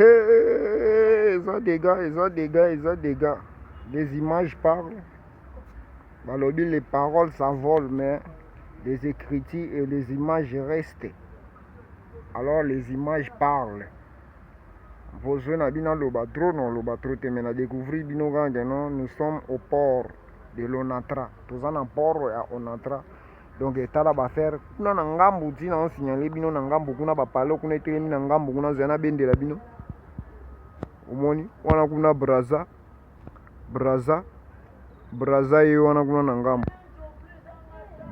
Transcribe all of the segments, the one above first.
Hey, ils ont des gars. Les images parlent. Balobi, les paroles s'envolent, mais les écritures et les images restent. Alors les images parlent. Vos jeunes habitants l'Obatro, non, l'Obatro, mais on a découvert nous sommes au port de l'Onatra. Tous en port à Onatra. Donc, tala ba faire. Kuna nangambu tina on signalé bino nangambu kuna ba palo kuna etelemi nangambu kuna zana bendela bino. Omoni wana kuna braza ye wana kuna nangambu.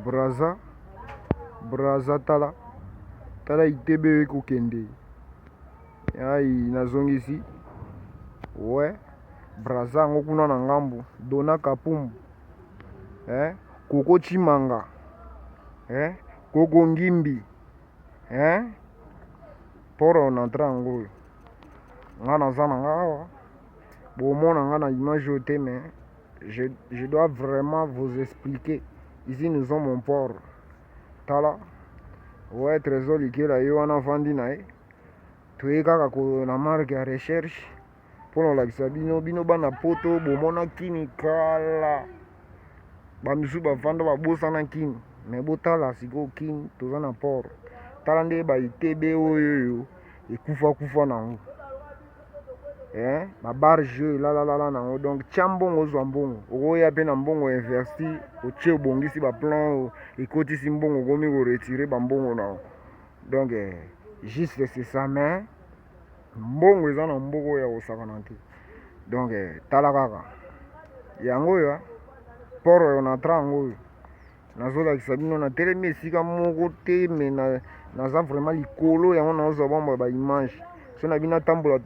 Braza tala itebe ko kende. Ai nazongisi. Ouais. Braza ngo kuna nangambu. Dona Kapumbu. Koko Chimanga. Koko Ngimbi. Pour on entre en gros. Ngana zana ngawa. Bon mon ngana image au thème. Je dois vraiment vous expliquer. Ici nous sommes en port. Tala. Ouais, trésor liquide là, yo ana vandi nae. Tu kaka ko na marque ya recherche. Pour la bino bana poto bomona kini kala. Bamisu bafanda babosa na kini. Mais botala siko kini toza na port. Tala nde ba itebe oyo ekufa nango. Ba barge la nango. Donc chambongo zwa mbongo. Okoya pe na mbongo investi oche obongisi ba plan ekotisi mbongo komi ko retirer ba mbongo nango. Donc juste c'est ça mais mbongo eza na mboko ya kosakana te. Donc tala kaka yango yo port on entra ngo nazolakisa bino na telemi esika moko te me naza vraiment likolo yango nazwa bomba ba image so na bina tambola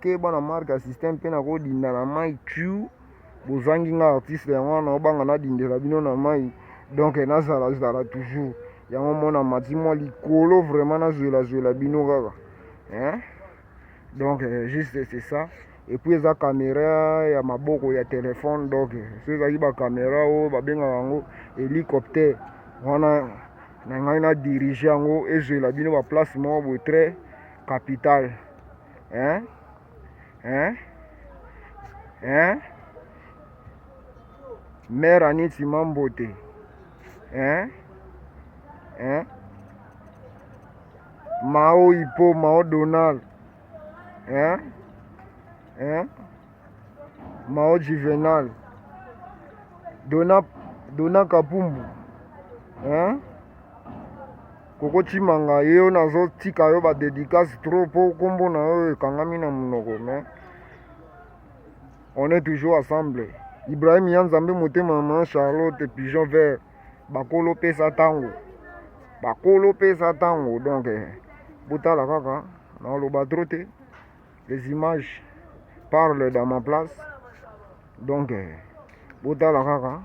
ke bana marque système pe na kodinda na mai tu bozangi nga artiste yango na obanga na dindela bino na mai donc nazala toujours yango mona mati moi likolo vraiment nazwela bino kaka donc juste c'est ça. Et puis eza caméra ya maboko ya téléphone donc so ezali ba caméra oyo babengaka yango hélicoptère wana na ngai na dirige yango ezwela bino ba place moko boye très capital mère Aniti Mambote Mao Ipo Mao Donald Mao Juvenal Dona Kapumbu Koko Chimanga yo nazo tika yo ba dédicace trop po kombo na yo ekangami na munoko mais on est toujours ensemble. Ibrahim Yanzambe Motema Maman Charlotte Pigeon Vert bakolo pesa tango donc botala kaka na loba trop te. Les images parlent dans ma place. Donc, botala kaka.